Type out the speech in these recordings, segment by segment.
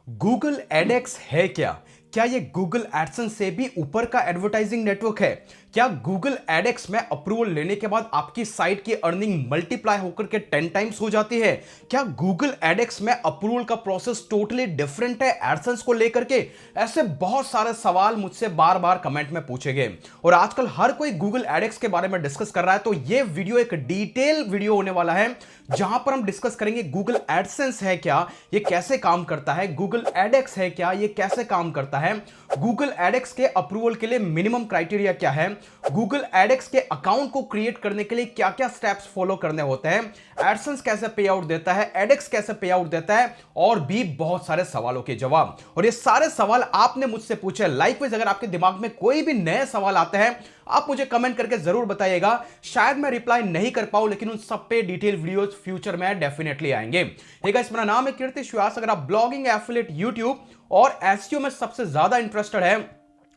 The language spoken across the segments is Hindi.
गूगल एडएक्स है क्या? क्या ये गूगल एडसेंस से भी ऊपर का एडवर्टाइजिंग नेटवर्क है? क्या गूगल एडएक्स में अप्रूवल लेने के बाद आपकी साइट की अर्निंग मल्टीप्लाई होकर के 10 टाइम्स हो जाती है? क्या गूगल एडएक्स में अप्रूवल का प्रोसेस टोटली डिफरेंट है एडसेंस को लेकर के? ऐसे बहुत सारे सवाल मुझसे बार बार कमेंट में पूछे गए और आजकल हर कोई गूगल एडएक्स के बारे में डिस्कस कर रहा है। तो ये वीडियो एक डिटेल वीडियो होने वाला है जहां पर हम डिस्कस करेंगे गूगल एडसेंस है क्या, ये कैसे काम करता है, गूगल एडएक्स है क्या, ये कैसे काम करता है, गूगल एडएक्स के अप्रूवल के लिए मिनिमम क्राइटेरिया क्या है, गूगल एडएक्स के अकाउंट को क्रिएट करने के लिए क्या क्या स्टेप्स फॉलो करने होते हैं, एडसेंस कैसे पे आउट देता है, एडएक्स कैसे पे आउट देता है, और भी बहुत सारे सवालों के जवाब। और ये सारे सवाल आपने मुझसे पूछे। लाइकवाइज अगर आपके दिमाग में कोई भी नए सवाल आते हैं आप मुझे कमेंट करके जरूर बताइएगा। शायद मैं रिप्लाई नहीं कर पाऊं लेकिन उन सब पे डिटेल वीडियोस फ्यूचर में डेफिनेटली आएंगे। हे गाइस, मेरा नाम है कीर्ति व्यास। अगर आप ब्लॉगिंग, एफिलिएट, यूट्यूब और एसईओ में सबसे ज्यादा इंटरेस्टेड है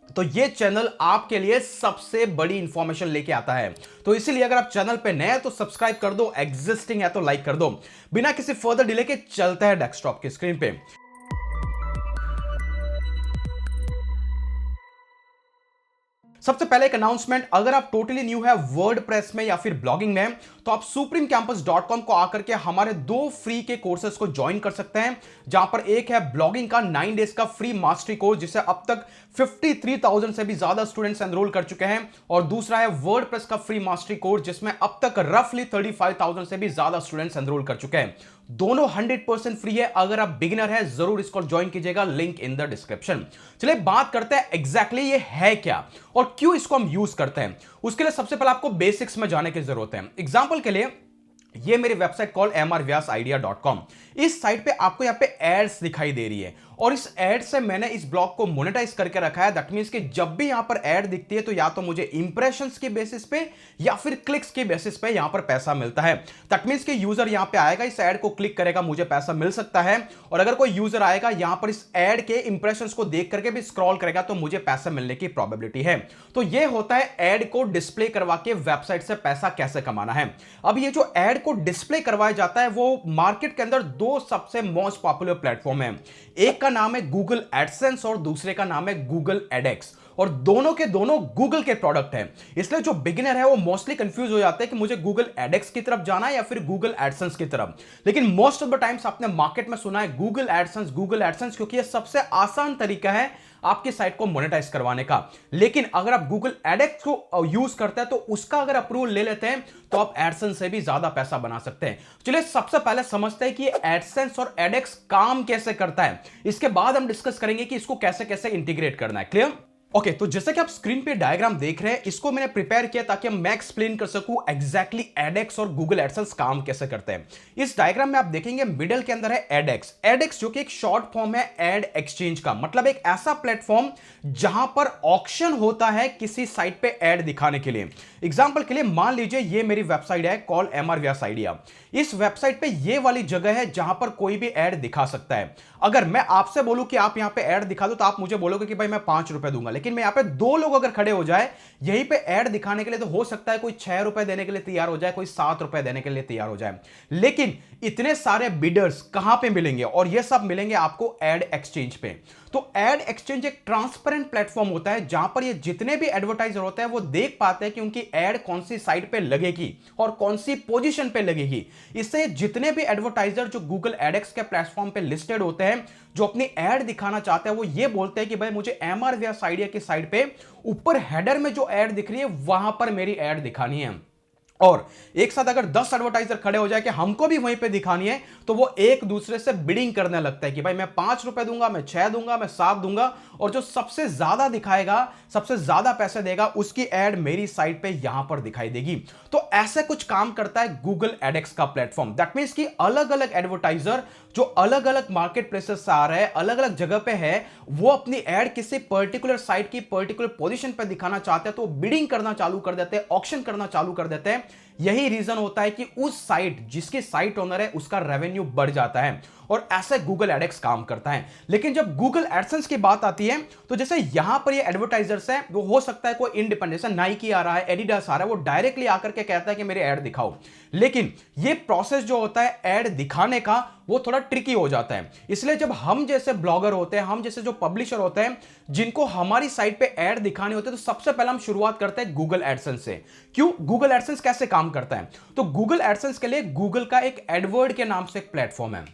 तो ये चैनल आपके लिए सबसे बड़ी इंफॉर्मेशन लेके आता है। तो इसीलिए अगर आप चैनल पे नए हैं तो सब्सक्राइब कर दो, एग्जिस्टिंग है तो लाइक कर दो। बिना किसी फर्दर डिले के चलते हैं डेस्कटॉप की स्क्रीन पे। सबसे पहले एक अनाउंसमेंट, अगर आप टोटली न्यू है वर्डप्रेस में या फिर ब्लॉगिंग में तो आप supremecampus.com को आकर के हमारे 2 फ्री के कोर्सेज को ज्वाइन कर सकते हैं। जहां पर एक है ब्लॉगिंग का 9 डेज का फ्री मास्टरी कोर्स जिसे अब तक 53,000 से भी ज्यादा स्टूडेंट्स एनरोल कर चुके हैं, और दूसरा है वर्डप्रेस का फ्री मास्टरी कोर्स जिसमें अब तक रफली 35,000 से भी ज्यादा स्टूडेंट्स एनरोल कर चुके हैं। दोनों 100% फ्री है। अगर आप बिगिनर है जरूर इसको ज्वाइन कीजिएगा, लिंक इन द डिस्क्रिप्शन। चलिए बात करते हैं एग्जैक्टली ये है क्या और क्यों इसको हम यूज करते हैं। उसके लिए सबसे पहले आपको बेसिक्स में जाने की जरूरत है। एग्जांपल के लिए ये मेरी वेबसाइट कॉल mrvyasidea.com। इस साइट पे आपको यहां पे एड्स दिखाई दे रही है और इस एड से मैंने इस ब्लॉग को मोनेटाइज करके रखा है। दैट मींस कि जब भी यहां पर एड दिखती है तो या तो मुझे इंप्रेशंस के बेसिस पे या फिर क्लिक्स के बेसिस पे यहां पर पैसा मिलता है। दैट मींस कि यूजर यहां पे आएगा, इस एड को क्लिक करेगा, मुझे पैसा मिल सकता है, और अगर कोई यूजर आएगा यहां पर इस एड के इंप्रेशंस को देख करके भी स्क्रॉल करेगा तो मुझे पैसा मिलने की प्रोबेबिलिटी है। तो ये होता है एड को डिस्प्ले करवा के वेबसाइट से पैसा कैसे कमाना है। अब ये जो एड को डिस्प्ले करवाया जाता है वो मार्केट के अंदर 2 सबसे मोस्ट पॉपुलर प्लेटफॉर्म है। एक का नाम है गूगल एडसेंस और दूसरे का नाम है गूगल एडएक्स, और दोनों के दोनों गूगल के प्रोडक्ट हैं। इसलिए जो बिगिनर है वो मोस्टली कंफ्यूज हो जाते हैं कि मुझे गूगल एडएक्स की तरफ जाना है या फिर गूगल एडसेंस की तरफ। लेकिन मोस्ट ऑफ द टाइम्स आपने मार्केट में सुना है गूगल एडसेंस, क्योंकि यह सबसे आसान तरीका है आपकी साइट को मोनेटाइज करवाने का। लेकिन अगर आप गूगल एडएक्स को यूज करते हैं तो उसका अगर अप्रूवल ले लेते हैं तो आप एडसेंस से भी ज्यादा पैसा बना सकते हैं। चलिए सबसे पहले समझते हैं कि एडसेंस और एडएक्स काम कैसे करता है। इसके बाद हम डिस्कस करेंगे कि इसको कैसे कैसे इंटीग्रेट करना है। क्लियर? ओके, तो जैसे कि आप स्क्रीन पे डायग्राम देख रहे हैं, इसको मैंने प्रिपेयर किया ताकि मैं एक्सप्लेन कर सकूं एग्जैक्टली एडएक्स और गूगल एडसेंस काम कैसे करते हैं। इस डायग्राम में आप देखेंगे मिडिल के अंदर है एडएक्स जो कि एक शॉर्ट फॉर्म है एड एक्सचेंज का, मतलब एक ऐसा प्लेटफॉर्म जहां पर ऑक्शन होता है किसी साइट पे एड दिखाने के लिए। एग्जाम्पल के लिए मान लीजिए ये मेरी वेबसाइट है कॉल mrvyasidea। इस वेबसाइट पे ये वाली जगह है जहां पर कोई भी एड दिखा सकता है। अगर मैं आपसे बोलूं कि आप यहां पे एड दिखा दो तो आप मुझे बोलोगे कि भाई मैं 5 रुपए दूंगा, लेकिन मैं यहां पे 2 लोग अगर खड़े हो जाए यहीं पे एड दिखाने के लिए तो हो सकता है कोई 6 रुपए देने के लिए तैयार हो जाए, कोई 7 रुपए देने के लिए तैयार हो जाए। लेकिन इतने सारे बिडर्स कहां पे मिलेंगे, और ये सब मिलेंगे आपको एड एक्सचेंज पे। तो एड एक्सचेंज एक ट्रांसपेरेंट प्लेटफॉर्म होता है जहां पर ये जितने भी एडवर्टाइजर होते हैं वो देख पाते हैं कि उनकी एड कौन सी साइट पे लगेगी और कौन सी पोजीशन पे लगेगी। इससे जितने भी एडवर्टाइजर जो गूगल एडएक्स के प्लेटफॉर्म पे लिस्टेड होते हैं जो अपनी एड दिखाना चाहते हैं वो ये बोलते हैं कि भाई मुझे mrvyasidea की साइट पे ऊपर हेडर में जो एड दिख रही है वहां पर मेरी एड दिखानी है। और एक साथ अगर 10 एडवर्टाइजर खड़े हो जाए कि हमको भी वहीं पे दिखानी है तो वो एक दूसरे से बिडिंग करने लगता है कि भाई मैं 5 रुपए दूंगा, मैं 6 दूंगा, मैं 7 दूंगा, और जो सबसे ज्यादा दिखाएगा, सबसे ज्यादा पैसे देगा, उसकी एड मेरी साइट पे यहां पर दिखाई देगी। तो ऐसे कुछ काम करता है गूगल एडएक्स का प्लेटफॉर्म। दैट मींस कि अलग अलग एडवर्टाइजर जो अलग अलग मार्केट प्लेसेस से आ रहे हैं, अलग अलग जगह पे है, वो अपनी एड किसी पर्टिकुलर साइट की पर्टिकुलर पोजीशन पे दिखाना चाहते हैं तो बिडिंग करना चालू कर देते हैं, ऑक्शन करना चालू कर देते हैं। यही रीजन होता है कि उस साइट, जिसकी साइट ओनर है, उसका रेवेन्यू बढ़ जाता है। और ऐसे गूगल एडएक्स काम करता है। लेकिन जब गूगल एडसेंस की बात आती है, तो जैसे यहां पर ये एडवर्टाइजर्स है, वो हो सकता है कोई इंडिपेंडेंट, जैसे नाइकी आ रहा है, एडिडास आ रहा है, वो डायरेक्टली आकर के कहता है कि मेरे ऐड दिखाओ। लेकिन ये प्रोसेस जो होता है ऐड दिखाने का, वो थोड़ा ट्रिकी हो जाता है। इसलिए जब हम जैसे ब्लॉगर होते हैं, हम जैसे जो पब्लिशर होते हैं, जिनको हमारी साइट पे ऐड दिखाने होते हैं, तो सबसे पहले हम शुरुआत करते हैं गूगल एडसेंस से। क्यों? गूगल एडसेंस कैसे काम करता है? तो गूगल एडसेंस के लिए गूगल का एक एडवर्ड के नाम से एक प्लेटफॉर्म है।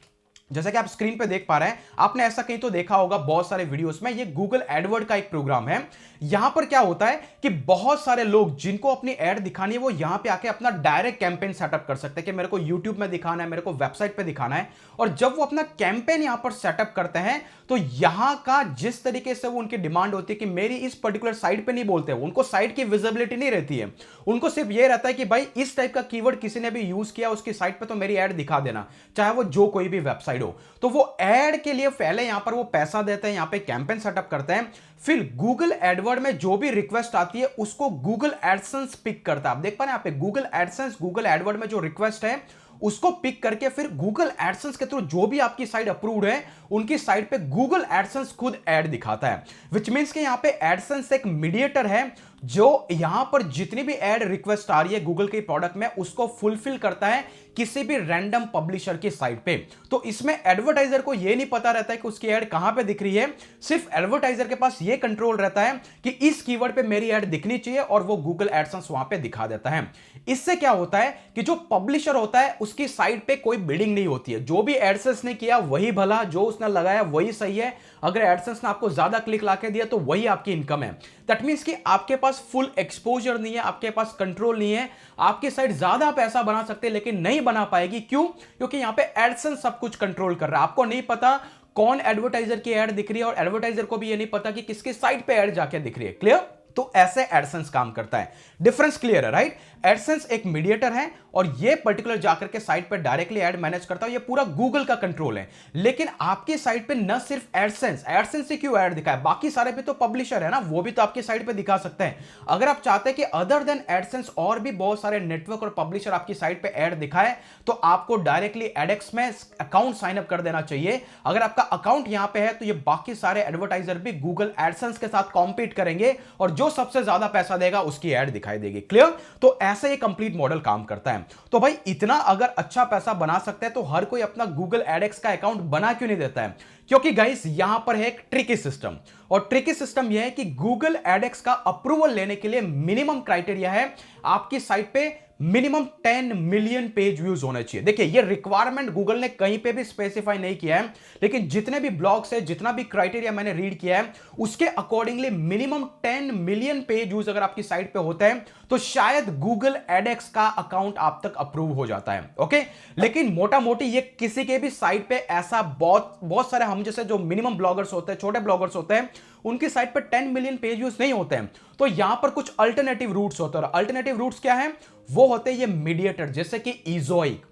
जैसा कि आप स्क्रीन पे देख पा रहे हैं, आपने ऐसा कहीं तो देखा होगा बहुत सारे वीडियोस में, ये गूगल एडवर्ड का एक प्रोग्राम है। यहां पर क्या होता है कि बहुत सारे लोग जिनको अपनी ऐड दिखानी है, वो यहां पे आके अपना डायरेक्ट कैंपेन सेटअप कर सकते हैं कि मेरे को यूट्यूब में दिखाना है, मेरे को वेबसाइट पे दिखाना है। और जब वो अपना कैंपेन यहां पर सेटअप करते हैं, तो यहां का जिस तरीके से वो उनकी डिमांड होती है कि मेरी इस पर्टिकुलर साइट पे नहीं बोलते, उनको साइट की विजिबिलिटी नहीं रहती है, उनको सिर्फ ये रहता है कि भाई इस टाइप का कीवर्ड किसी ने भी यूज किया उसकी साइट पे, तो मेरी ऐड दिखा देना, चाहे वो जो कोई भी वेबसाइट हो। तो वो ऐड के लिए पहले यहां पर वो पैसा देते हैं, यहां पे कैंपेन सेटअप करते हैं, फिर गूगल एडवर्ड में जो भी रिक्वेस्ट आती है उसको गूगल एडसेंस पिक करता है। आप देख पा रहे हैं यहां पे गूगल एडसेंस, गूगल एडवर्ड में जो रिक्वेस्ट है उसको पिक करके फिर गूगल एडसेंस के थ्रू जो भी आपकी साइट अप्रूव्ड है, उनकी साइट पे गूगल एडसेंस खुद ऐड दिखाता है। विच मींस कि यहां पे एडसेंस एक मीडिएटर है, जो यहां पर जितनी भी ऐड रिक्वेस्ट आ रही है गूगल के प्रोडक्ट में, उसको फुलफिल करता है किसी भी रैंडम पब्लिशर की साइट पे। तो इसमें एडवर्टाइजर को यह नहीं पता रहता है कि उसकी ऐड कहां पे दिख रही है, सिर्फ एडवर्टाइजर के पास यह कंट्रोल रहता है कि इस कीवर्ड पे मेरी ऐड दिखनी चाहिए, और वो गूगल एडसेंस वहां पे दिखा देता है। इससे क्या होता है कि जो पब्लिशर होता है उसकी साइट पे कोई बिडिंग नहीं होती है, जो भी एडसेंस ने किया वही भला, जो उसने लगाया वही सही है। अगर एडसेंस ने आपको ज्यादा क्लिक लाके दिया तो वही आपकी इनकम है। दैट मींस कि आपके पास फुल एक्सपोजर नहीं है, आपके पास कंट्रोल नहीं है। आपकी साइट ज्यादा पैसा बना सकते हैं लेकिन नहीं बना पाएगी। क्यों? क्योंकि यहां पे एडसेंस सब कुछ कंट्रोल कर रहा है। आपको नहीं पता कौन एडवर्टाइजर की ऐड दिख रही है, और एडवर्टाइजर को भी ये नहीं पता कि किसकी साइट पे ऐड जाके दिख रही है। क्लियर? तो ऐसे एडसेंस काम करता है। डिफरेंस क्लियर है, राइट? एडसेंस एक मीडिएटर है, और ये पर्टिकुलर जाकर के साइट पर डायरेक्टली ऐड मैनेज करता है। ये पूरा गूगल का कंट्रोल है। लेकिन आपकी साइट पे न सिर्फ एडसेंस से क्यों ऐड दिखाए, बाकी सारे पे तो पब्लिशर है ना, वो भी तो आपकी साइट पे दिखा सकते हैं। अगर आप चाहते हैं कि अदर देन एडसेंस और भी बहुत सारे नेटवर्क और पब्लिशर आपकी साइट पे ऐड दिखाए, तो आपको डायरेक्टली एडएक्स में अकाउंट साइन अप कर देना चाहिए। अगर आपका अकाउंट यहां पे है, तो ये बाकी सारे एडवर्टाइजर भी गूगल एडसेंस के साथ कॉम्पीट करेंगे, और जो सबसे ज्यादा पैसा देगा उसकी ऐड दिखाई देगी। क्लियर? तो ऐसे ही कंप्लीट मॉडल काम करता है। तो भाई इतना अगर अच्छा पैसा बना सकते हैं, तो हर कोई अपना गूगल एडएक्स का अकाउंट बना क्यों नहीं देता है? क्योंकि गाइस यहां पर है एक ट्रिकी सिस्टम, और ट्रिकी सिस्टम यह है कि गूगल एडएक्स का अप्रूवल लेने के लिए मिनिमम क्राइटेरिया है, आपकी साइट पे मिनिमम 10 मिलियन पेज व्यूज होने चाहिए। देखिए ये रिक्वायरमेंट गूगल ने कहीं पे भी स्पेसिफाई नहीं किया है, लेकिन जितने भी ब्लॉग्स है, जितना भी क्राइटेरिया मैंने रीड किया है, उसके accordingly minimum 10 million page views अगर आपकी साइट पे होते हैं, तो शायद गूगल एडएक्स का अकाउंट आप तक अप्रूव हो जाता है। ओके? लेकिन मोटा मोटी ये किसी के भी साइट पे ऐसा बहुत सारे हम जैसे जो मिनिमम ब्लॉगर्स होते हैं, छोटे ब्लॉगर्स होते हैं, उनकी साइट पे 10 मिलियन पेज व्यूज नहीं होते हैं। तो यहां पर कुछ अल्टरनेटिव रूट्स होते हैं, और अल्टरनेटिव रूट्स क्या है? वो होते हैं ये मीडिएटर, जैसे कि इजोइक।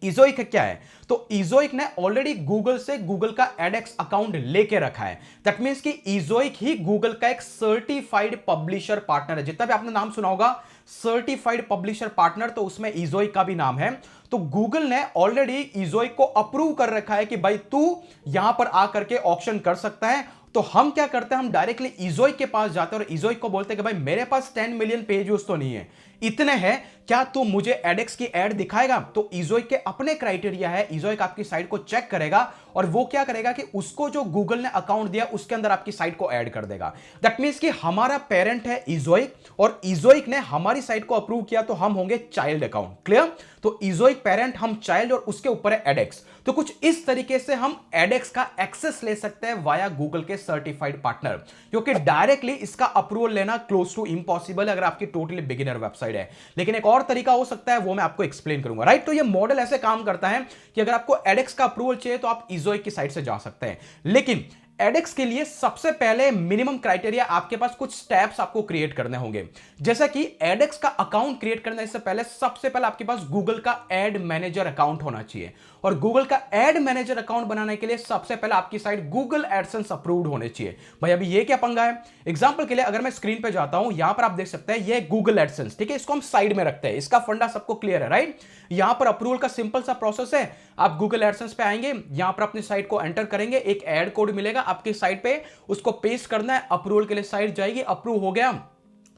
इजोइक क्या है? तो इजोइक ने ऑलरेडी गूगल से गूगल का एडएक्स अकाउंट लेके रखा है। दैट मींस कि इजोइक ही गूगल का एक सर्टिफाइड पब्लिशर पार्टनर है। जितना भी आपने नाम सुना होगा सर्टिफाइड पब्लिशर पार्टनर, तो उसमें इजोइक का भी नाम है। तो गूगल ने ऑलरेडी इजोइक को अप्रूव कर रखा है कि भाई तू यहां पर आकर के ऑक्शन कर सकता है। तो हम क्या करते हैं, हम डायरेक्टली इजोइक के पास जाते हैं और इजोइक को बोलते हैं कि भाई मेरे पास 10 मिलियन पेज व्यूज तो नहीं है, इतने हैं, क्या तू मुझे एडएक्स की ऐड दिखाएगा? तो इजोइक के अपने क्राइटेरिया है, इजोइक आपकी साइट को चेक करेगा, और वो क्या करेगा कि उसको जो गूगल ने अकाउंट दिया उसके अंदर आपकी साइट को ऐड कर देगा। दैट मींस कि हमारा पेरेंट है इजोइक, और इजोइक ने हमारी साइट को अप्रूव किया, तो हम होंगे चाइल्ड अकाउंट। क्लियर? तो इजोइक पेरेंट, हम चाइल्ड, और उसके ऊपर है एडएक्स। तो कुछ इस तरीके से हम एडएक्स का एक्सेस ले सकते हैं वाया गूगल के सर्टिफाइड पार्टनर, क्योंकि डायरेक्टली इसका अप्रूवल लेना क्लोज टू इम्पॉसिबल अगर आपकी टोटली बिगिनर वेबसाइट है। लेकिन एक और तरीका हो सकता है, वो मैं आपको एक्सप्लेन करूंगा, राइट? तो ये मॉडल ऐसे काम करता है कि अगर आपको एडएक्स का अप्रूवल चाहिए तो आप इजोइक की साइट से जा सकते हैं। लेकिन एडएक्स के लिए सबसे पहले मिनिमम क्राइटेरिया, आपके पास कुछ स्टेप्स आपको क्रिएट करने होंगे। जैसा कि एडएक्स का अकाउंट क्रिएट करने से पहले सबसे पहले आपके पास गूगल का एड मैनेजर अकाउंट होना चाहिए। और गूगल का एड मैनेजर अकाउंट बनाने के लिए सबसे पहले आपकी साइट गूगल एडसेंस अप्रूव्ड होने चाहिए। भाई अभी ये क्या पंगा है? एग्जांपल के लिए अगर मैं स्क्रीन पे जाता हूं, यहां पर आप देख सकते हैं ये गूगल एडसेंस, ठीक है, इसको हम साइड में रखते हैं, इसका फंडा सबको क्लियर है, राइट? यहां पर अप्रूवल का सिंपल सा प्रोसेस है। आप गूगल एडसेंस पे आएंगे, यहां पर अपनी साइट को एंटर करेंगे, एक एड कोड मिलेगा आपकी साइट पे, उसको पेस्ट करना है, अप्रूवल के लिए साइट जाएगी, अप्रूव हो गया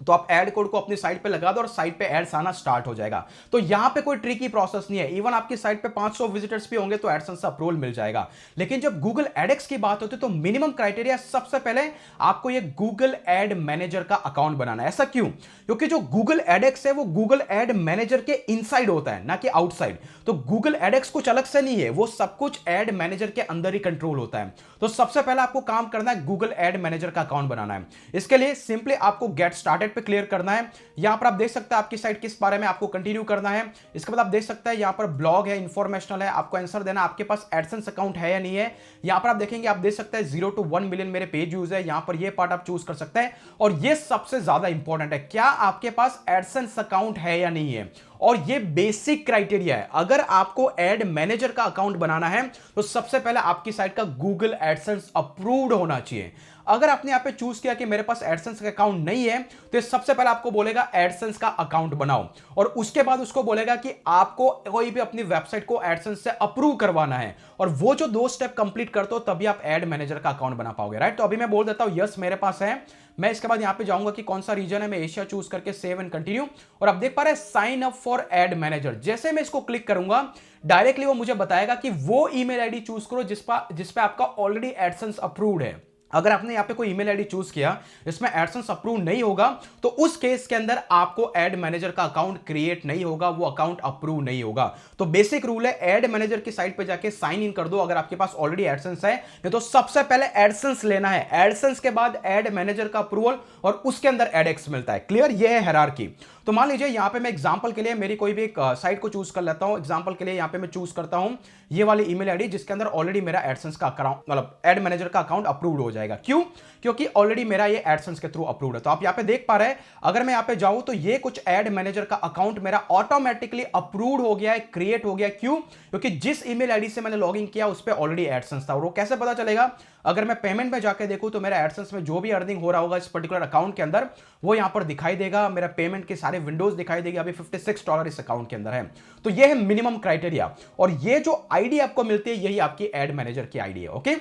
तो आप ऐड कोड को अपनी साइट पे लगा दो और साइट पे एड्स आना स्टार्ट हो जाएगा। तो यहां पे कोई ट्रिकी प्रोसेस नहीं है। इवन आपकी साइट पे 500 विजिटर्स भी होंगे तो एडसेंस अप्रूवल मिल जाएगा। लेकिन जब गूगल एडएक्स की बात होती है तो मिनिमम क्राइटेरिया सबसे पहले आपको ये गूगल एड मैनेजर का अकाउंट बनाना है। ऐसा क्यों? क्योंकि जो गूगल एडएक्स है वो गूगल एड मैनेजर के इनसाइड होता है, ना कि आउटसाइड। तो गूगल एडएक्स कुछ अलग से नहीं है, वो सब कुछ एड मैनेजर के अंदर ही कंट्रोल होता है। तो सबसे पहले आपको काम करना है गूगल एड मैनेजर का अकाउंट बनाना है। इसके लिए सिंपली आपको गेट स्टार्टेड पे क्लियर करना है। यहां पर आप देख सकते हैं आपकी साइट किस बारे में आपको कंटिन्यू करना है। इसके बाद आप देख सकते हैं यहां पर ब्लॉग है, इंफॉर्मेशनल है, आपको आंसर देना आपके पास एडसेंस अकाउंट है या नहीं है। यहां पर आप देखेंगे, आप देख सकते हैं 0 to 1 मिलियन मेरे पेज यूज है, यहां पर ये पार्ट आप चूज कर सकते हैं। और ये सबसे ज्यादा इंपॉर्टेंट है, क्या आपके पास एडसेंस अकाउंट है या नहीं है। और ये बेसिक क्राइटेरिया है। अगर आपको एड मैनेजर का अकाउंट बनाना है तो सबसे पहले आपकी साइट का गूगल एडसेंस अप्रूव्ड होना चाहिए। अगर आपने यहां पे चूज किया कि मेरे पास एडसेंस का अकाउंट नहीं है तो सबसे पहले आपको बोलेगा एडसेंस का अकाउंट बनाओ, और उसके बाद उसको बोलेगा कि आपको कोई भी अपनी वेबसाइट को एडसेंस से अप्रूव करवाना है। और वो जो 2 स्टेप कंप्लीट करते हो तभी आप एड मैनेजर का अकाउंट बना पाओगे, राइट? तो अभी मैं बोल देता हूं यस मेरे पास है। मैं इसके बाद यहां पे जाऊंगा कि कौन सा रीजन है, मैं एशिया चूज करके सेव एंड कंटिन्यू। और आप देख पा रहे हैं sign up for ad manager. जैसे मैं इसको क्लिक करूंगा डायरेक्टली वो मुझे बताएगा कि वो ईमेल आईडी चूज करो जिस पे आपका ऑलरेडी एडसेंस अप्रूव्ड है। अगर आपने यहां पे कोई ईमेल आईडी चूज किया इसमें एडसेंस अप्रूव नहीं होगा तो उस केस के अंदर आपको एड मैनेजर का अकाउंट क्रिएट नहीं होगा, वो अकाउंट अप्रूव नहीं होगा। तो बेसिक रूल है, एड मैनेजर की साइट पे जाके साइन इन कर दो अगर आपके पास ऑलरेडी एडसेंस है। नहीं तो सबसे पहले एडसेंस लेना है, एडसेंस के बाद एड मैनेजर का अप्रूवल और उसके अंदर एडएक्स मिलता है। क्लियर? ये है हायरार्की। तो मान लीजिए यहां पे मैं एग्जांपल के लिए मेरी कोई भी एक साइट को चूज कर लेता हूं। एग्जांपल के लिए यहां पे मैं चूज करता हूं ये वाली ईमेल आईडी जिसके अंदर ऑलरेडी मेरा एडसेंस का अकाउंट, मतलब एड मैनेजर का अकाउंट अप्रूव्ड हो जाएगा। क्यों? क्योंकि ऑलरेडी मेरा ये एडसेंस के थ्रू अप्रूव्ड है। तो आप यहां पे देख पा रहे हैं, अगर मैं यहां पे जाऊं तो ये कुछ एड मैनेजर का अकाउंट मेरा ऑटोमेटिकली अप्रूव्ड हो गया है, क्रिएट हो गया। क्यों? क्योंकि जिस ईमेल आईडी से मैंने लॉगिन किया उस पे ऑलरेडी एडसेंस था। और वो कैसे पता चलेगा? अगर मैं पेमेंट में जाके देखूं तो मेरा एडसेंस में जो भी अर्निंग हो रहा होगा इस पर्टिकुलर अकाउंट के अंदर वो यहां पर दिखाई देगा, मेरा पेमेंट के सारे विंडोज दिखाई देगी। अभी $56 इस अकाउंट के अंदर है। तो ये है मिनिमम क्राइटेरिया, और ये जो आईडी आपको मिलती है यही आपकी एड मैनेजर की आईडी है। ओके,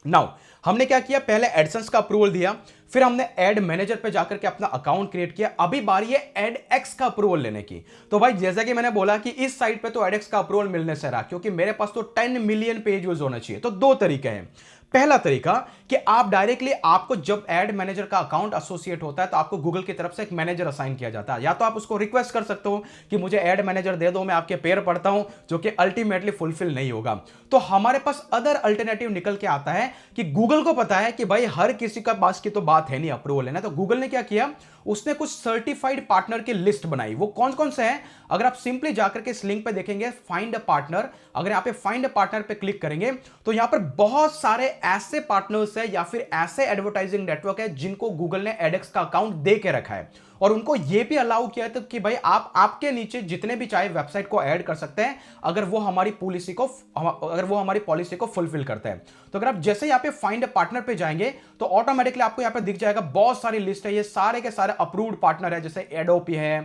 नाउ हमने क्या किया, पहले एडसेंस का अप्रूवल दिया, फिर हमने एड मैनेजर पे जाकर के अपना अकाउंट क्रिएट किया। अभी बारी है एडएक्स का अप्रूवल लेने की। तो भाई जैसा कि मैंने बोला कि इस साइट पे तो एडएक्स का अप्रूवल मिलने से रहा, क्योंकि मेरे पास तो 10 मिलियन पेज व्यूज होना चाहिए। तो 2 तरीके हैं। पहला तरीका कि आप डायरेक्टली, आपको जब एड मैनेजर का अकाउंट एसोसिएट होता है तो आपको गूगल की तरफ से एक मैनेजर असाइन किया जाता है। या तो आप उसको रिक्वेस्ट कर सकते हो कि मुझे एड मैनेजर दे दो, मैं आपके पैर पड़ता हूं, जो कि अल्टीमेटली फुलफिल नहीं होगा। तो हमारे पास अदर अल्टरनेटिव निकल के आता है कि गूगल को पता है कि भाई हर किसी का पास की तो बात है नहीं अप्रूवल लेना। तो गूगल ने क्या किया, उसने कुछ सर्टिफाइड पार्टनर की लिस्ट बनाई। वो कौन कौन से हैं? अगर आप सिंपली जाकर के इस लिंक पे देखेंगे फाइंड अ पार्टनर, अगर यहां पे फाइंड अ पार्टनर पे क्लिक करेंगे तो यहां पर बहुत सारे ऐसे पार्टनर्स है या फिर ऐसे एडवर्टाइजिंग नेटवर्क है जिनको गूगल ने एडएक्स का अकाउंट दे के रखा है, और उनको यह भी अलाउ किया है कि भाई आप आपके नीचे जितने भी चाहे वेबसाइट को ऐड कर सकते हैं अगर वो हमारी पॉलिसी को फुलफिल करते हैं। तो अगर आप जैसे यहां पे फाइंड अ पार्टनर पे जाएंगे तो ऑटोमेटिकली आपको यहां पे दिख जाएगा बहुत सारी लिस्ट है, ये सारे के सारे अप्रूव्ड पार्टनर है, जैसे एडोपी है,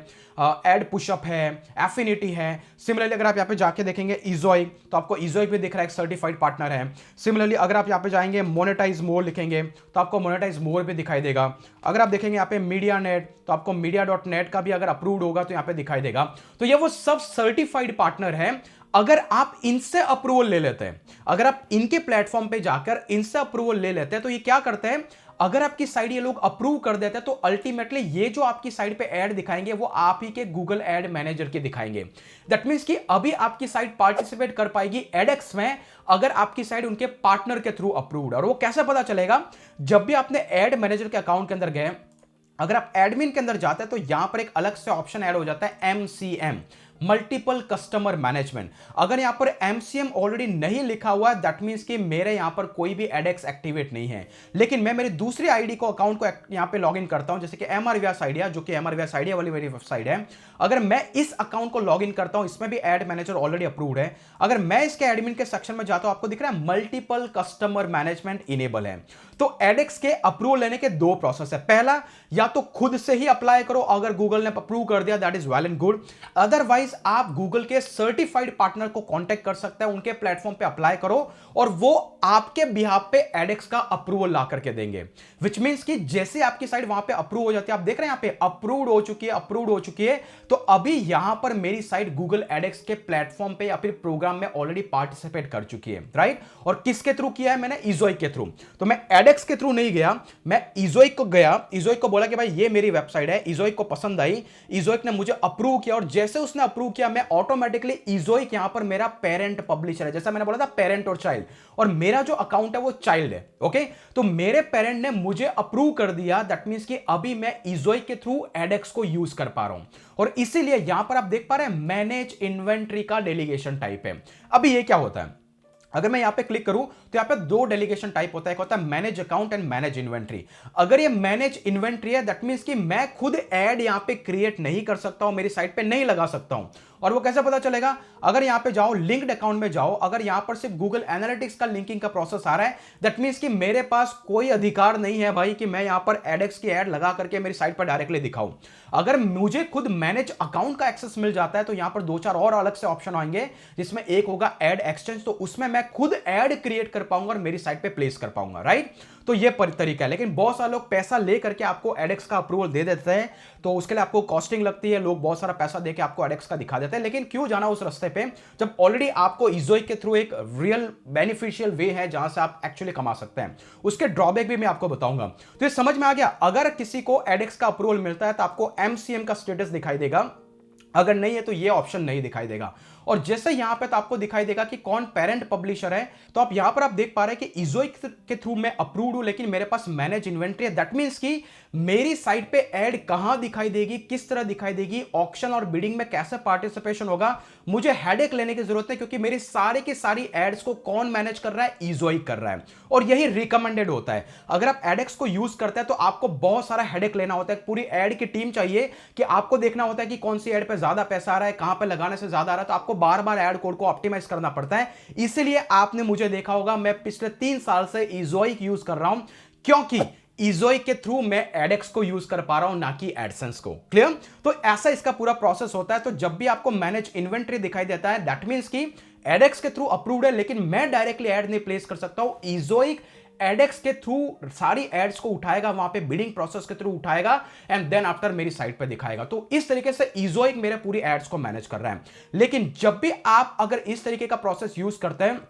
एड पुशअप है, एफिनिटी है। सिमिलरली अगर आप यहां पे जाके देखेंगे इजोइक, तो आपको इजोइक भी दिख रहा है, एक सर्टिफाइड पार्टनर है। सिमिलरली अगर आप यहां पे जाएंगे मोनेटाइज मोर लिखेंगे तो आपको मोनेटाइज मोर भी दिखाई देगा। अगर आप देखेंगे यहां पे मीडिया नेट तो आपको मीडिया.नेट का भी अगर अप्रूव्ड होगा तो यहां पे दिखाई देगा। तो ये वो सब सर्टिफाइड पार्टनर है। अगर आप इनसे अप्रूवल ले लेते हैं, अगर आप इनके प्लेटफॉर्म पे जाकर इनसे अप्रूवल ले लेते हैं तो ये क्या करते हैं, अगर आपकी साइट ये लोग अप्रूव कर देते हैं तो अल्टीमेटली ये जो आपकी साइट पे ऐड दिखाएंगे वो आप ही के गूगल एड मैनेजर के दिखाएंगे। दैट मींस कि अभी आपकी साइट पार्टिसिपेट कर पाएगी एडएक्स में अगर आपकी साइट उनके पार्टनर के थ्रू अप्रूव्ड। और वो कैसे पता चलेगा, जब भी आपने एड मैनेजर के अकाउंट के अंदर गए, अगर आप एडमिन के अंदर जाते हैं तो यहां पर एक अलग से ऑप्शन ऐड हो जाता है MCM, मल्टीपल कस्टमर मैनेजमेंट। अगर यहां पर एमसीएम ऑलरेडी नहीं लिखा हुआ है, दैट मींस कि मेरे यहां पर कोई भी एडेक्स एक्टिवेट नहीं है, लेकिन मैं मेरी दूसरी आईडी को अकाउंट को यहां पे लॉगिन करता हूं, जैसे कि एमआरवीएस आइडिया, जो कि एमआरवीएस आइडिया वाली मेरी वेबसाइट है। अगर मैं इस अकाउंट को लॉगिन करता हूं, इसमें भी एड मैनेजर ऑलरेडी अप्रूव्ड है, अगर मैं इसके एडमिन के सेक्शन में जाता हूं, आपको दिख रहा है मल्टीपल कस्टमर मैनेजमेंट इनेबल है। तो एडेक्स के अप्रूवल लेने के दो प्रोसेस है। पहला, या तो खुद से ही अप्लाई करो, अगर गूगल ने अप्रूव कर दिया that is well and good, otherwise आप गूगल के सर्टिफाइड पार्टनर को कांटेक्ट कर सकते हैं, उनके प्लेटफॉर्म पे अप्लाई करो और वो आपके बिहाफ पे एडेक्स का अप्रूवल ला करके देंगे। विच मींस कि जैसे आपकी साइट वहां पे अप्रूव हो जाती है, आप देख रहे हैं यहां पे अप्रूव्ड हो चुकी है, अप्रूव्ड हो चुकी है, तो अभी यहां पर मेरी साइट गूगल एडेक्स के प्लेटफॉर्म पे या फिर प्रोग्राम में ऑलरेडी पार्टिसिपेट कर चुकी है, राइट। और किसके थ्रू किया है मैंने? इजोइक के थ्रू। तो मैं एडेक्स के थ्रू नहीं गया, मैं इजोइक को गया, इजोइक को बोला कि भाई ये मेरी वेबसाइट है, इजोइक को पसंद आई, इजोइक ने मुझे अप्रूव किया, और जैसे उसने अप्रूव किया मैं ऑटोमेटिकली इजोइक यहां पर मेरा पेरेंट पब्लिशर है, जैसा मैंने बोला था पेरेंट और चाइल्ड, और मेरा जो अकाउंट है वो चाइल्ड है, ओके। तो मेरे पेरेंट ने मुझे अप्रूव कर दिया, दैट मींस कि अभी मैं इजोइक के थ्रू एडेक्स को यूज कर पा रहा हूं, और इसीलिए यहां पर आप देख पा रहे हैं मैनेज इन्वेंट्री का डेलीगेशन टाइप है। अभी ये क्या होता है, अगर मैं यहां पे क्लिक करूं तो यहां पे दो डेलीगेशन टाइप होता है, एक होता है manage account and manage inventory. अगर ये मैनेज इन्वेंट्री है, दैट मींस कि मैं खुद ऐड यहां पे क्रिएट नहीं कर सकता हूं, मेरी साइट पे नहीं लगा सकता हूं। और वो कैसे पता चलेगा? अगर यहां पे जाओ, लिंक्ड अकाउंट में जाओ, अगर यहां पर सिर्फ गूगल एनालिटिक्स का लिंकिंग का प्रोसेस आ रहा है, दैट मींस कि मेरे पास कोई अधिकार नहीं है भाई कि मैं यहां पर एडेक्स की ऐड लगा करके मेरी साइट पर डायरेक्टली दिखाऊं। अगर मुझे खुद मैनेज अकाउंट का एक्सेस मिल जाता है, तो यहां पर दो चार और अलग से ऑप्शन आएंगे, जिसमें एक होगा ऐड एक्सचेंज, तो उसमें मैं खुद ऐड क्रिएट कर पाऊंगा और मेरी साइट पे प्लेस कर पाऊंगा, राइट। तो ये तरीका है, लेकिन बहुत सारे लोग पैसा लेकर के आपको एडेक्स का अप्रूवल दे देते हैं, तो उसके लिए आपको कॉस्टिंग लगती है, लोग बहुत सारा पैसा देके आपको एडेक्स का दिखा देते हैं, लेकिन क्यों जाना उस रास्ते पे जब ऑलरेडी आपको इजोइक के थ्रू एक रियल बेनिफिशियल वे है जहां से आप एक्चुअली कमा सकते हैं। उसके ड्रॉबैक भी मैं आपको बताऊंगा। तो ये समझ में आ गया, अगर किसी को एडेक्स का अप्रूवल मिलता है तो आपको एमसीएम का स्टेटस दिखाई देगा, अगर नहीं है तो ये ऑप्शन नहीं दिखाई देगा। और जैसे यहां पे तो आपको दिखाई देगा कि कौन पेरेंट पब्लिशर है, तो आप यहां पर आप देख पा रहे हैं कि इजोइक के थ्रू मैं अप्रूव्ड हूं, लेकिन मेरे पास मैनेज इन्वेंट्री है। दैट मींस कि मेरी साइट पे ऐड कहां दिखाई देगी, किस तरह दिखाई देगी, ऑक्शन और बिडिंग में कैसे पार्टिसिपेशन होगा, मुझे हेडेक लेने की जरूरत है, क्योंकि मेरी सारी की सारी एड्स को कौन मैनेज कर रहा है? इजोइक कर रहा है। और यही रिकमेंडेड होता है। अगर आप एडेक्स को यूज करते हैं तो आपको बहुत सारा हेडेक लेना होता है, पूरी एड की टीम चाहिए कि आपको देखना होता है कि कौन सी एड पे ज्यादा पैसा आ रहा है, कहां पे लगाने से ज्यादा आ रहा है, तो आपको बार बार एड कोड को ऑप्टिमाइज करना पड़ता है। इसलिए आपने मुझे देखा होगा, मैं पिछले 3 साल से इजोइक यूज कर रहा हूं, क्योंकि इजोइक के थ्रू मैं एडेक्स को यूज कर पा रहा हूं, ना कि एडसेंस को। क्लियर? तो ऐसा इसका पूरा प्रोसेस होता है। तो जब भी आपको मैनेज इन्वेंट्री दिखाई देता है, दैट मींस कि एडेक्स के थ्रू अप्रूव्ड है, लेकिन मैं डायरेक्टली एड नहीं प्लेस कर सकता हूं। इजोइक एडेक्स के थ्रू सारी एड्स को उठाएगा, वहां पे बिडिंग प्रोसेस के थ्रू उठाएगा, एंड देन आफ्टर मेरी साइट पे दिखाएगा। तो इस तरीके से इजोइक मेरे पूरी एड्स को मैनेज कर रहा है। लेकिन जब भी आप अगर इस तरीके का प्रोसेस यूज करते हैं,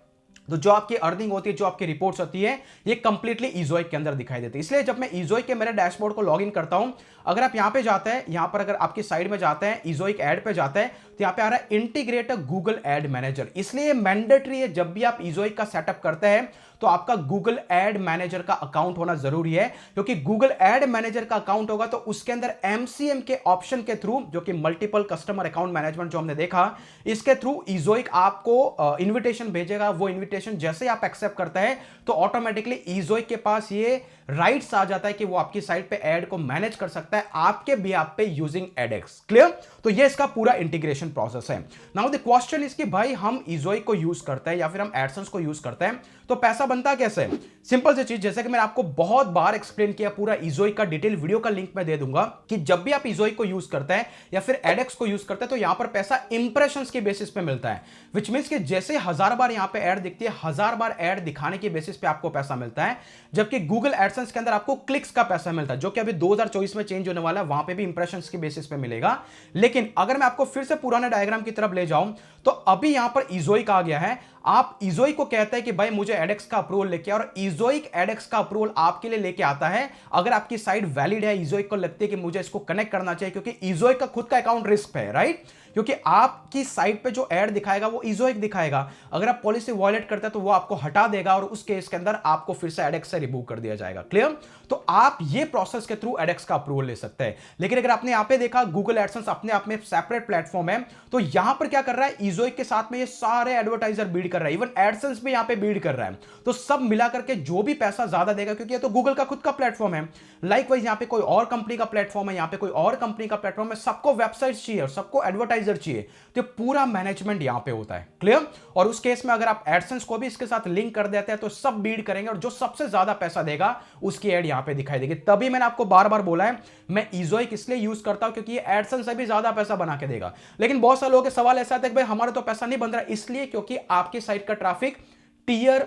तो जो आपकी अर्निंग होती है, जो आपकी रिपोर्ट्स होती है, ये कंप्लीटली इजोइक के अंदर दिखाई देती है। इसलिए जब मैं इजोइक के मेरे डैशबोर्ड को लॉगिन करता हूं, अगर आप यहां पे जाते हैं, यहां पर अगर आपकी साइड में जाते हैं, इजोइक ऐड पे जाते हैं, तो यहां पे आ रहा है इंटीग्रेट गूगल एड मैनेजर। इसलिए मैंडेटरी है, जब भी आप इजोइक का सेटअप करते हैं तो आपका गूगल एड मैनेजर का अकाउंट होना जरूरी है, क्योंकि गूगल एड मैनेजर का अकाउंट होगा तो उसके अंदर एमसीएम के ऑप्शन के थ्रू, जो कि मल्टीपल कस्टमर अकाउंट मैनेजमेंट जो हमने देखा, इसके थ्रू इजोइक आपको इन्विटेशन भेजेगा। वो इन्विटेशन जैसे आप एक्सेप्ट करते हैं तो ऑटोमेटिकली इजोइक के पास ये राइट्स आ जाता है कि वो आपकी साइट पे ऐड को मैनेज कर सकता है आपके बिहाफ पे यूजिंग एडेक्स। क्लियर? तो ये इसका पूरा इंटीग्रेशन प्रोसेस है। नाउ द क्वेश्चन इज कि भाई हम इजोइक को यूज करते हैं या फिर हम एडसेंस को यूज करते हैं, तो पैसा बनता कैसे? सिंपल सी चीज, जैसे कि मैंने आपको बहुत बार एक्सप्लेन किया, पूरा इजोइक का डिटेल वीडियो का लिंक मैं दे दूंगा, कि जब भी आप इजोइक को यूज करते हैं या फिर एडेक्स को यूज करते हैं, तो यहां पर पैसा इंप्रेशंस के बेसिस पे मिलता है। विच मींस कि जैसे 1000 बार यहां पे ऐड दिखती है, 1000 बार ऐड दिखाने के बेसिस पे आपको पैसा मिलता है। जबकि गूगल एडसेंस के अंदर आपको क्लिक्स का पैसा मिलता है, जो कि अभी 2024 में चेंज होने वाला है, वहां पे भी इंप्रेशंस के बेसिस पे मिलेगा। लेकिन अगर मैं आपको फिर से पुराने डायग्राम की तरफ ले जाऊं, तो अभी यहां पर इजोइक आ गया है। आप इजोइक को कहते हैं कि भाई मुझे एडेक्स का अप्रूवल लेके आओ, और इजोइक एडेक्स का अप्रूवल आपके लिए लेके आता है अगर आपकी साइट वैलिड है। इजोइक को लगती है कि मुझे इसको कनेक्ट करना चाहिए, क्योंकि इजोइक का खुद का अकाउंट रिस्क पे है, राइट? क्योंकि आपकी साइट पे जो ऐड दिखाएगा वो इजोइक दिखाएगा। अगर आप पॉलिसी वायलेट करते हैं तो वो आपको हटा देगा, और उस केस के अंदर आपको फिर से एडेक्स से रिमूव कर दिया जाएगा। क्लियर? तो आप ये प्रोसेस के थ्रू एडेक्स का अप्रूवल ले सकते हैं। लेकिन अगर आपने यहां पे देखा, गूगल एडसेंस अपने आप में सेपरेट प्लेटफॉर्म है, तो यहां पर क्या कर रहा है, इजोइक के साथ में ये सारे एडवर्टाइजर बीड कर रहा है, इवन एडसेंस भी यहां पे बीड कर रहा है। तो सब मिला करके जो भी पैसा ज्यादा देगा, क्योंकि ये तो गूगल का खुद का प्लेटफॉर्म है, लाइकवाइज यहां पे कोई और कंपनी का प्लेटफॉर्म है, यहां पे कोई और कंपनी का प्लेटफॉर्म है, सबको वेबसाइट चाहिए और सबको एडवर्टाइजर चाहिए, तो पूरा मैनेजमेंट यहां पे होता है। क्लियर? और उस केस में अगर आप एडसेंस को भी इसके साथ लिंक कर देते हैं तो सब बीड करेंगे, और जो सबसे ज्यादा पैसा देगा उसकी एड यहां पे दिखाई देगी। तभी मैंने आपको बार बार बोला है, मैं इजोइक इसलिए यूज करता हूं क्योंकि ये एडसेंस से भी ज्यादा पैसा बना के देगा। लेकिन बहुत सारे लोगों के सवाल ऐसा आता है कि भाई हमारे तो पैसा नहीं बन रहा, इसलिए क्योंकि आपकी साइट का ट्रैफिक टीयर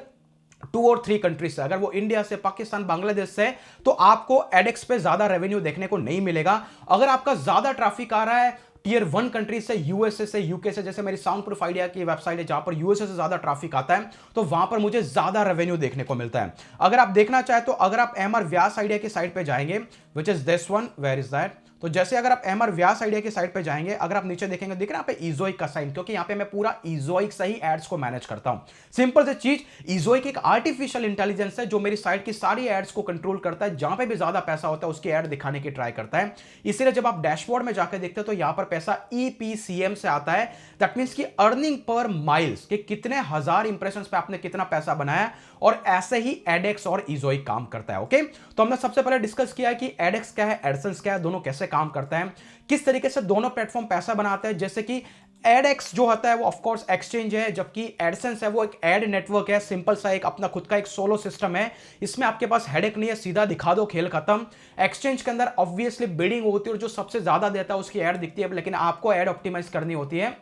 2 और 3 कंट्रीज से, अगर वो इंडिया से, पाकिस्तान, बांग्लादेश से, तो आपको एडेक्स पे ज्यादा रेवेन्यू देखने को नहीं मिलेगा। अगर आपका ज्यादा ट्रैफिक आ रहा है टीयर 1 कंट्री से, यूएसए से, यूके से, जैसे मेरी साउंड प्रूफ आइडिया की वेबसाइट है जहां पर यूएसए से ज्यादा ट्रैफिक आता है, तो वहां पर मुझे ज्यादा रेवेन्यू देखने को मिलता है। अगर आप देखना चाहे तो अगर आप एमआर व्यास आइडिया की साइट पे जाएंगे, which is this one, where is that, तो जैसे अगर आप एमआर व्यास आइडिया की साइट पे जाएंगे, अगर आप नीचे देखेंगे, दिख रहा है यहाँ पे इजोइक का साइन, क्योंकि यहाँ पे मैं पूरा इजोइक से ही एड्स को मैनेज करता हूं। सिंपल सी चीज, इजोइक एक आर्टिफिशियल इंटेलिजेंस है जो मेरी साइट की सारी एड्स को कंट्रोल करता है, जहां पे भी ज्यादा पैसा होता है उसकी एड दिखाने की ट्राई करता है। इसीलिए जब आप डैशबोर्ड में जाकर देखते हो तो यहां पर पैसा ईपीसीएम से आता है, दैट मींस की अर्निंग पर माइल्स, कि कितने हजार इंप्रेशन पे आपने कितना पैसा बनाया, और ऐसे ही एडेक्स और इजोइक काम करता है। ओके, तो हमने सबसे पहले डिस्कस किया है कि एडेक्स क्या है, एडसेंस क्या है, दोनों कैसे काम करता है, किस तरीके से दोनों प्लेटफॉर्म पैसा बनाते हैं। जैसे कि एडेक्स जो होता है वो ऑफ कोर्स एक्सचेंज है, जबकि एडसेंस है वो एक एड नेटवर्क है, सिंपल सा एक अपना खुद का एक सोलो सिस्टम है, इसमें आपके पास हेडेक नहीं है, सीधा दिखा दो, खेल खत्म। एक्सचेंज के अंदर ऑब्वियसली बिडिंग होती है और जो सबसे ज्यादा देता है उसकी एड दिखती है, लेकिन आपको एड ऑप्टिमाइज करनी होती है।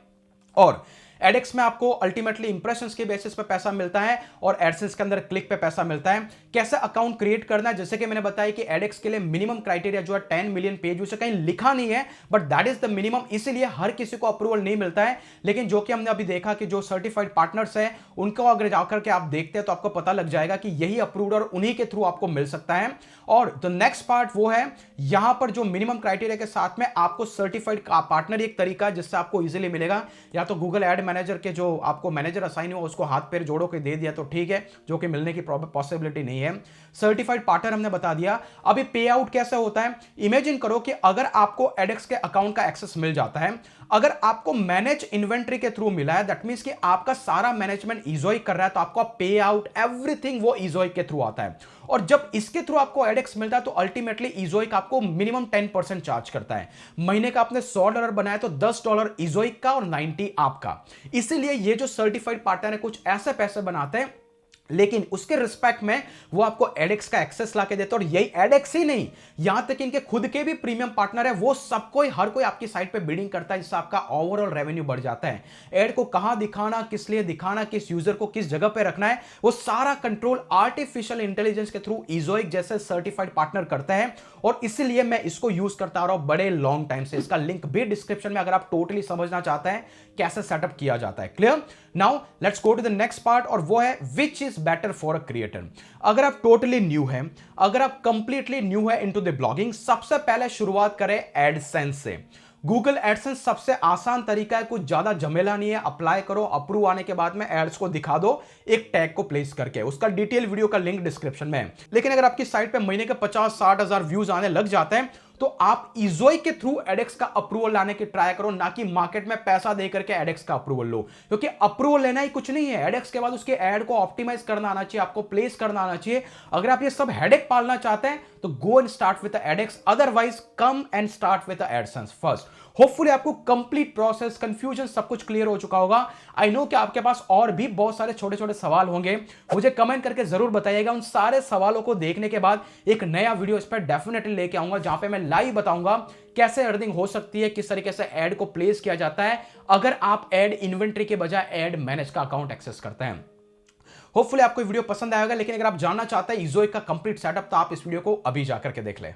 और एडेक्स में आपको अल्टीमेटली इंप्रेशंस के बेसिस पे पैसा मिलता है, और एडसेंस के अंदर क्लिक पे पैसा मिलता है। कैसे अकाउंट क्रिएट करना है, जैसे कि मैंने बताया कि एडेक्स के लिए मिनिमम क्राइटेरिया जो है 10 मिलियन पेज व्यूज, कहीं लिखा नहीं है, but that is the minimum, इसीलिए हर किसी को अप्रूवल नहीं मिलता है। लेकिन जो कि हमने अभी देखा कि जो सर्टिफाइड पार्टनर्स है उनको अगर जाकर के आप देखते हैं तो आपको पता लग जाएगा कि यही अप्रूव्ड और उन्हीं के थ्रू आपको मिल सकता है। और द नेक्स्ट पार्ट वो है, यहां पर जो मिनिमम क्राइटेरिया के साथ में आपको सर्टिफाइड पार्टनर एक तरीका है जिससे आपको इजीली मिलेगा। या तो गूगल एड मैनेजर के जो आपको मैनेजर असाइन हो उसको हाथ पैर जोड़ो के दे दिया तो ठीक है, जो कि मिलने की पॉसिबिलिटी नहीं है। सर्टिफाइड पार्टनर हमने बता दिया। अभी पे आउट कैसे होता है, इमेजिन करो कि अगर आपको एडेक्स के अकाउंट का एक्सेस मिल जाता है, अगर आपको मैनेज इन्वेंट्री के थ्रू मिला है, दैट मींस कि आपका सारा मैनेजमेंट इजोइक कर रहा है, तो आपका पे आउट एवरीथिंग वो इजोइक के थ्रू आता है। और जब इसके थ्रू आपको एडेक्स मिलता है तो अल्टीमेटली इजोइक आपको मिनिमम 10% चार्ज करता है। महीने का आपने $100 बनाया तो $10 इजोइक का और 90 आपका। इसीलिए ये जो सर्टिफाइड पार्टनर है कुछ ऐसे पैसे बनाते हैं, लेकिन उसके रिस्पेक्ट में वो आपको एडेक्स का एक्सेस लाके देते हैं। और यही एडेक्स ही नहीं, यहां तक इनके खुद के भी प्रीमियम पार्टनर है, वो सबको हर कोई आपकी साइट पे बिडिंग करता है, जिससे आपका ओवरऑल रेवेन्यू बढ़ जाता है। एड को कहां दिखाना, किस लिए दिखाना, किस यूजर को किस जगह पे रखना है, वो सारा कंट्रोल आर्टिफिशियल इंटेलिजेंस के थ्रू इजोइक जैसे सर्टिफाइड पार्टनर करते हैं। और इसलिए मैं इसको यूज करता आ रहा हूं बड़े लॉन्ग टाइम से। इसका लिंक भी डिस्क्रिप्शन में, अगर आप टोटली समझना चाहते हैं कैसे सेटअप किया जाता है। Clear? Now let's go to the next part, और वो है which is better for a creator. अगर आप टोटली न्यू हैं, अगर आप कंप्लीटली न्यू है इनटू द ब्लॉगिंग, सबसे पहले शुरुआत करें एडसेंस से। गूगल एडसेंस सबसे आसान तरीका है, कुछ ज्यादा झमेला नहीं है। अप्लाई करो, अप्रूव आने के बाद में एड्स को दिखा दो एक टैग को प्लेस करके। उसका डिटेल वीडियो का लिंक डिस्क्रिप्शन में है। लेकिन अगर आपकी साइट पे महीने के 50-60 हजार व्यूज आने लग जाते हैं तो आप इजोइक के थ्रू एडेक्स का अप्रूवल लाने की ट्राई करो, ना कि मार्केट में पैसा देकर के एडेक्स का अप्रूवल लो। क्योंकि अप्रूवल लेना ही कुछ नहीं है, एडेक्स के बाद उसके ऐड को ऑप्टिमाइज करना आना चाहिए, आपको प्लेस करना आना चाहिए। अगर आप ये सब हेडेक पालना चाहते हैं तो go and start with एडेक्स, otherwise come and start with AdSense first. Hopefully आपको कंप्लीट प्रोसेस, कंफ्यूजन सब कुछ क्लियर हो चुका होगा। आई नो कि आपके पास और भी बहुत सारे छोटे छोटे सवाल होंगे, मुझे कमेंट करके जरूर बताइएगा। उन सारे सवालों को देखने के बाद एक नया वीडियो इस पर डेफिनेटली लेके आऊंगा, जहां पे मैं लाइव बताऊंगा कैसे अर्निंग हो सकती है, किस तरीके से ऐड को प्लेस किया जाता है अगर आप ऐड इन्वेंट्री के बजाय ऐड मैनेज का अकाउंट एक्सेस करते हैं। होपफुली आपको वीडियो पसंद आएगा, लेकिन अगर आप जानना चाहते हैं इजोइक का कंप्लीट सेटअप तो आप इस वीडियो को अभी जाकर के देख लें।